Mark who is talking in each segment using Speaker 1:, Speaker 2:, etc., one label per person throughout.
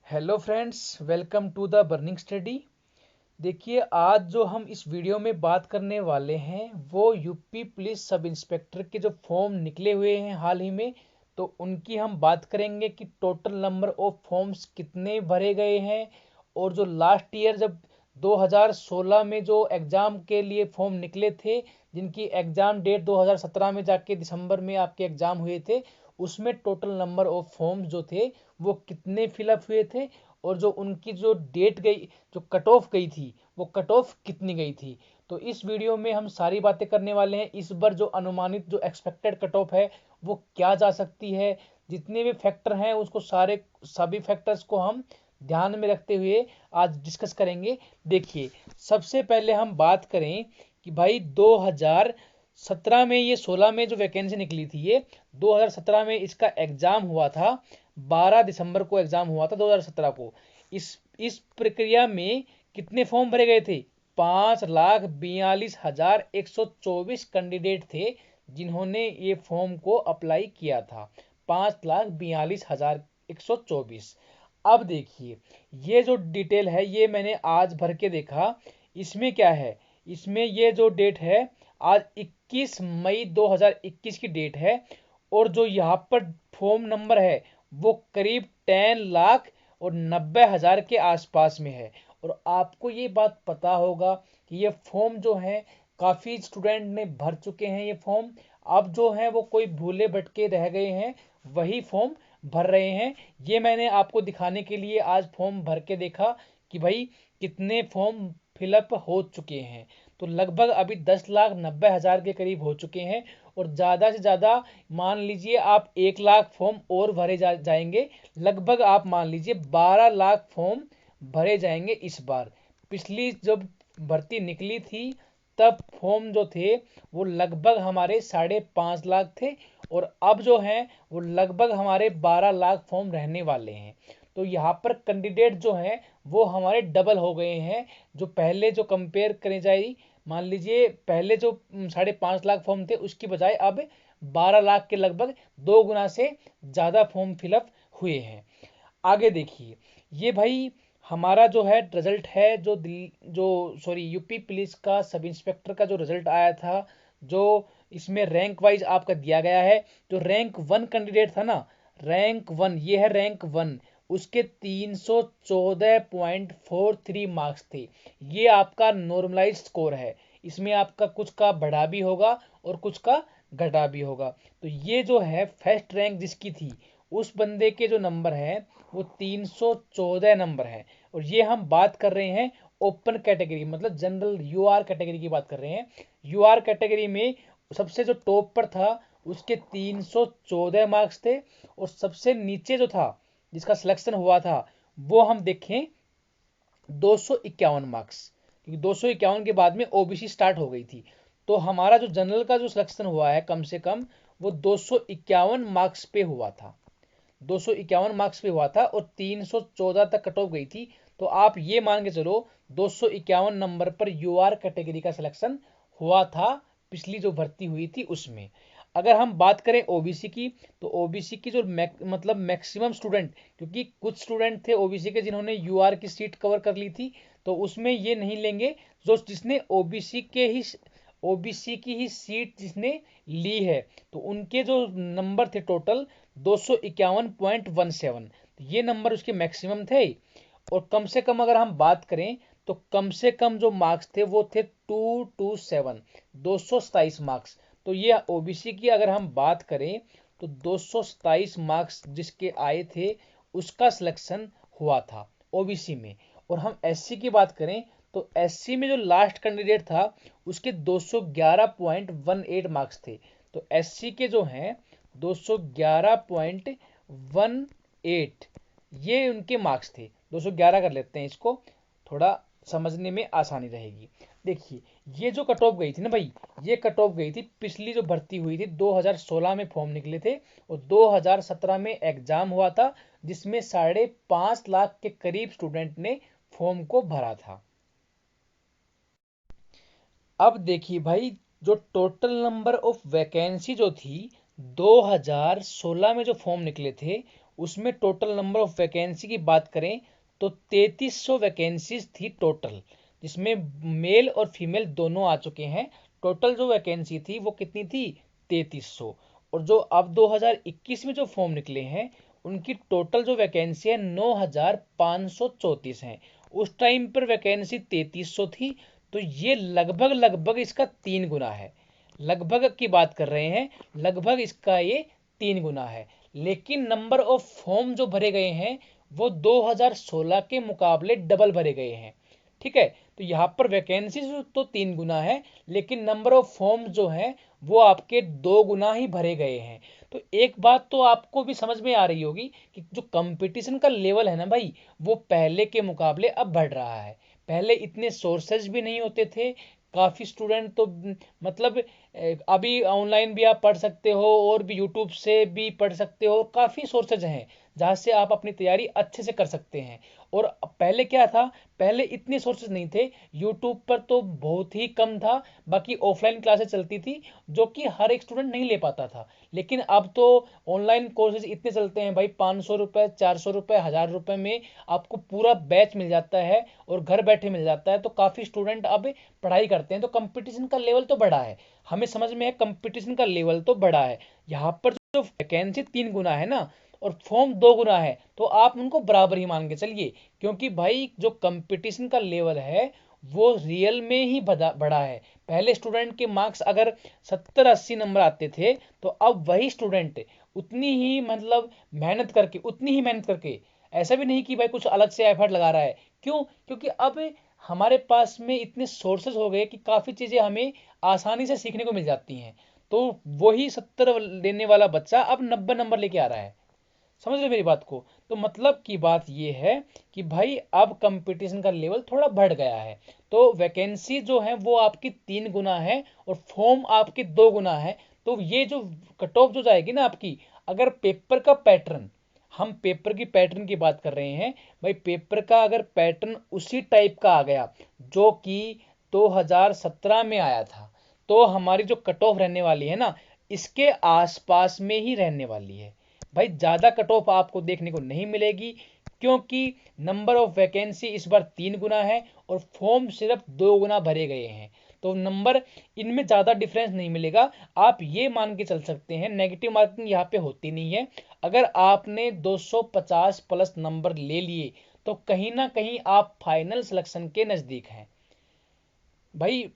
Speaker 1: Hello friends, welcome to the Burning Study. देखिए, आज जो हम इस वीडियो में बात करने वाले हैं वो यूपी पुलिस सब इंस्पेक्टर के जो फॉर्म निकले हुए हैं हाल ही में, तो उनकी हम बात करेंगे कि टोटल नंबर ऑफ फॉर्म्स कितने भरे गए हैं। और जो लास्ट ईयर जब 2016 में जो एग्ज़ाम के लिए फॉर्म निकले थे, जिनकी एग्ज़ाम डेट 2017 में जाके दिसंबर में आपके एग्ज़ाम हुए थे, उसमें टोटल नंबर ऑफ फॉर्म्स जो थे वो कितने फिलअप हुए थे, और जो उनकी जो डेट गई, जो कट ऑफ गई थी, वो कट ऑफ कितनी गई थी। तो इस वीडियो में हम सारी बातें करने वाले हैं। इस बार जो अनुमानित जो एक्सपेक्टेड कट ऑफ है वो क्या जा सकती है, जितने भी फैक्टर हैं उसको सभी फैक्टर्स को हम ध्यान में रखते हुए आज डिस्कस करेंगे। देखिए, सबसे पहले हम बात करें कि भाई 2017 में, ये 16 में जो वैकेंसी निकली थी, ये 2017 में इसका एग्जाम हुआ था। 12 दिसंबर को एग्जाम हुआ था 2017 को। इस प्रक्रिया में कितने फॉर्म भरे गए थे? 5,42,124 कैंडिडेट थे जिन्होंने ये फॉर्म को अप्लाई किया था। 5,42,124। अब देखिए, ये जो डिटेल है ये मैंने आज भर के देखा। इसमें क्या है, इसमें ये जो डेट है, आज 21 मई 2021 की डेट है। और जो यहाँ पर फॉर्म नंबर है वो करीब 10,90,000 के आसपास में है। और आपको ये बात पता होगा कि ये फॉर्म जो है काफ़ी स्टूडेंट ने भर चुके हैं ये फॉर्म। अब जो है वो कोई भूले भटके रह गए हैं, वही फॉर्म भर रहे हैं। ये मैंने आपको दिखाने के लिए आज फॉर्म भर के देखा कि भाई कितने फॉर्म फिलअप हो चुके हैं। तो लगभग अभी 10,90,000 के करीब हो चुके हैं। और ज़्यादा से ज़्यादा मान लीजिए आप 1 लाख फॉर्म और भरे जाएंगे। लगभग आप मान लीजिए 12 लाख फॉर्म भरे जाएंगे इस बार। पिछली जब भर्ती निकली थी तब फॉर्म जो थे वो लगभग हमारे 5.5 लाख थे, और अब जो हैं वो लगभग हमारे 12 लाख फॉर्म रहने वाले हैं। तो यहाँ पर कैंडिडेट जो हैं वो हमारे डबल हो गए हैं। जो पहले जो कंपेयर करें जाए, मान लीजिए पहले जो 5.5 लाख फॉर्म थे उसकी बजाय अब 12 लाख के लगभग 2 गुना से ज़्यादा फॉर्म फिलअप हुए हैं। आगे देखिए, ये भाई हमारा जो है रिजल्ट है, जो यूपी पुलिस का सब इंस्पेक्टर का जो रिजल्ट आया था, जो इसमें रैंक वाइज आपका दिया गया है। जो रैंक 1 कैंडिडेट था ना, रैंक 1, ये है रैंक 1, उसके 314.43 मार्क्स थे। ये आपका नॉर्मलाइज स्कोर है। इसमें आपका कुछ का बढ़ा भी होगा और कुछ का घटा भी होगा। तो ये जो है फर्स्ट रैंक जिसकी थी, उस बंदे के जो नंबर हैं वो 314 नंबर है। और ये हम बात कर रहे हैं ओपन कैटेगरी, मतलब जनरल यूआर कैटेगरी की बात कर रहे हैं। यूआर कैटेगरी में सबसे जो टॉप पर था उसके 314 मार्क्स थे। और सबसे नीचे जो था जिसका सिलेक्शन हुआ था, वो हम देखें 251 मार्क्स, क्योंकि 251 के बाद में ओबीसी स्टार्ट हो गई थी। तो हमारा जो जनरल का जो सिलेक्शन हुआ है कम से कम, वो 251 मार्क्स पे हुआ था। 251 मार्क्स पे हुआ था और 314 तक कट ऑफ गई थी। तो आप ये मान के चलो 251 नंबर पर यूआर कैटेगरी का सिलेक्शन हुआ था पिछली जो भर्ती हुई थी उसमें। अगर हम बात करें ओबीसी की, तो ओबीसी की जो मतलब मैक्सिमम स्टूडेंट, क्योंकि कुछ स्टूडेंट थे ओबीसी के जिन्होंने यूआर की सीट कवर कर ली थी, तो उसमें ये नहीं लेंगे जो जिसने ओबीसी की ही सीट जिसने ली है, तो उनके जो नंबर थे टोटल 251.17, ये नंबर उसके मैक्सिमम थे। और कम से कम अगर हम बात करें तो कम से कम जो मार्क्स थे वो थे 227, 227 मार्क्स। तो ये ओबीसी की अगर हम बात करें तो 227 मार्क्स जिसके आए थे उसका सिलेक्शन हुआ था ओबीसी में। और हम एससी की बात करें तो एससी में जो लास्ट कैंडिडेट था उसके 211.18 मार्क्स थे। तो एससी के जो हैं 211.18, ये उनके मार्क्स थे। 211 कर लेते हैं इसको, थोड़ा समझने में आसानी रहेगी। देखिए, ये जो कट ऑफ गई थी ना भाई, ये कट ऑफ गई थी पिछली जो भर्ती हुई थी, 2016 में फॉर्म निकले थे और 2017 में एग्जाम हुआ था, जिसमें 5.5 लाख के करीब स्टूडेंट ने फॉर्म को भरा था। अब देखिए भाई, जो टोटल नंबर ऑफ वैकेंसी जो थी 2016 में जो फॉर्म निकले थे उसमें टोटल नंबर ऑफ वैकेंसी की बात करें तो 3300 वैकेंसीज थी टोटल, जिसमें मेल और फीमेल दोनों आ चुके हैं। टोटल जो वैकेंसी थी वो कितनी थी, 3300। और जो अब 2021 में जो फॉर्म निकले हैं उनकी टोटल जो वैकेंसी है 9534 है। उस टाइम पर वैकेंसी 3300 थी, तो ये लगभग लगभग इसका 3 गुना है। लगभग की बात कर रहे हैं, लगभग इसका ये 3 गुना है। लेकिन नंबर ऑफ फॉर्म जो भरे गए हैं वो 2016 के मुकाबले डबल भरे गए हैं। ठीक है, तो यहाँ पर वैकेंसी तो 3 गुना है, लेकिन नंबर ऑफ फॉर्म जो है वो आपके 2 गुना ही भरे गए हैं। तो एक बात तो आपको भी समझ में आ रही होगी कि जो कंपटीशन का लेवल है ना भाई, वो पहले के मुकाबले अब बढ़ रहा है। पहले इतने सोर्सेज भी नहीं होते थे। काफ़ी स्टूडेंट तो मतलब अभी ऑनलाइन भी आप पढ़ सकते हो और भी यूट्यूब से भी पढ़ सकते हो। काफ़ी सोर्सेज हैं जहाँ से आप अपनी तैयारी अच्छे से कर सकते हैं। और पहले क्या था, पहले इतने सोर्सेज नहीं थे। यूट्यूब पर तो बहुत ही कम था, बाकी ऑफलाइन क्लासेस चलती थी जो कि हर एक स्टूडेंट नहीं ले पाता था। लेकिन अब तो ऑनलाइन कोर्सेज इतने चलते हैं भाई, 500 रुपये, 400 रुपये, 1000 रुपये में आपको पूरा बैच मिल जाता है और घर बैठे मिल जाता है। तो काफ़ी स्टूडेंट अब पढ़ाई करते हैं। तो कंपटीशन का लेवल तो बढ़ा है, हमें समझ में है कंपटीशन का लेवल तो बढ़ा है। यहाँ पर जो वैकेंसी 3 गुना है ना और फॉर्म 2 गुना है, तो आप उनको बराबर ही मान के चलिए। क्योंकि भाई जो कंपटीशन का लेवल है वो रियल में ही बढ़ा है। पहले स्टूडेंट के मार्क्स अगर 70-80 नंबर आते थे, तो अब वही स्टूडेंट उतनी ही मतलब मेहनत करके, उतनी ही मेहनत करके, ऐसा भी नहीं कि भाई कुछ अलग से एफर्ट लगा रहा है। क्यों? क्योंकि अब हमारे पास में इतने सोर्सेज हो गए कि काफ़ी चीज़ें हमें आसानी से सीखने को मिल जाती हैं। तो वही 70 लेने वाला बच्चा अब 90 नंबर लेके आ रहा है। समझ रहे मेरी बात को? तो मतलब की बात ये है कि भाई अब कंपटीशन का लेवल थोड़ा बढ़ गया है। तो वैकेंसी जो है वो आपकी 3 गुना है और फॉर्म आपके 2 गुना है। तो ये जो कट ऑफ जो जाएगी ना आपकी, अगर पेपर का पैटर्न, हम पेपर की पैटर्न की बात कर रहे हैं भाई, पेपर का अगर पैटर्न उसी टाइप का आ गया जो कि 2017 में आया था, तो हमारी जो कट ऑफ रहने वाली है ना, इसके आसपास में ही रहने वाली है। भाई ज़्यादा कट ऑफ आपको देखने को नहीं मिलेगी, क्योंकि नंबर ऑफ वैकेंसी इस बार 3 गुना है और फॉर्म सिर्फ 2 गुना भरे गए हैं। तो नंबर इनमें ज़्यादा डिफरेंस नहीं मिलेगा। आप ये मान के चल सकते हैं, नेगेटिव मार्किंग यहाँ पे होती नहीं है। अगर आपने 250 प्लस नंबर ले लिए तो कहीं ना कहीं आप फाइनल सिलेक्शन के नज़दीक हैं भाई।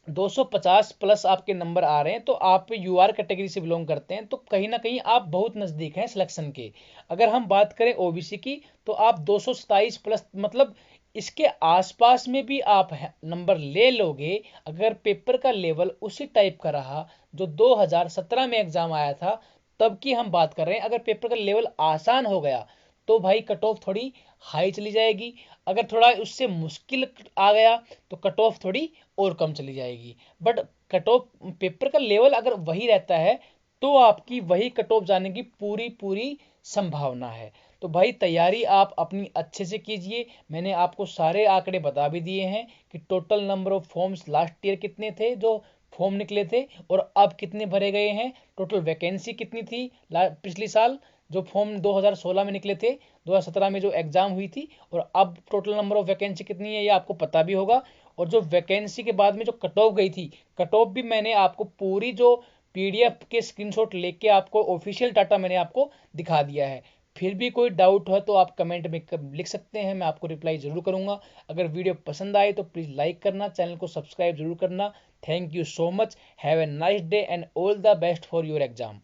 Speaker 1: 250 प्लस आपके नंबर आ रहे हैं तो आप यूआर कैटेगरी से बिलोंग करते हैं, तो कहीं ना कहीं आप बहुत नज़दीक हैं सिलेक्शन के। अगर हम बात करें ओबीसी की, तो आप 227 प्लस मतलब इसके आसपास में भी आप नंबर ले लोगे। अगर पेपर का लेवल उसी टाइप का रहा जो 2017 में एग्जाम आया था, तब की हम बात कर रहे हैं। अगर पेपर का लेवल आसान हो गया तो भाई कट ऑफ थोड़ी हाई चली जाएगी। अगर थोड़ा उससे मुश्किल आ गया तो कट ऑफ थोड़ी और कम चली जाएगी। बट कट ऑफ पेपर का लेवल अगर वही रहता है तो आपकी वही कट ऑफ जाने की पूरी पूरी संभावना है। तो भाई तैयारी आप अपनी अच्छे से कीजिए। मैंने आपको सारे आंकड़े बता भी दिए हैं कि total number of forms last year कितने थे जो फॉर्म निकले थे और अब कितने भरे गए हैं। टोटल वैकेंसी कितनी थी पिछली साल जो फॉर्म 2016 में निकले थे, 2017 में जो एग्जाम हुई थी, और अब टोटल नंबर ऑफ वैकेंसी कितनी है ये आपको पता भी होगा। और जो वैकेंसी के बाद में जो कट ऑफ गई थी, कट ऑफ भी मैंने आपको पूरी जो पीडीएफ के स्क्रीनशॉट लेके आपको ऑफिशियल डाटा मैंने आपको दिखा दिया है। फिर भी कोई डाउट हो तो आप कमेंट में लिख सकते हैं, मैं आपको रिप्लाई जरूर करूंगा। अगर वीडियो पसंद आए तो प्लीज़ लाइक करना, चैनल को सब्सक्राइब जरूर करना। Thank you so much, have a nice day and all the best for your exam.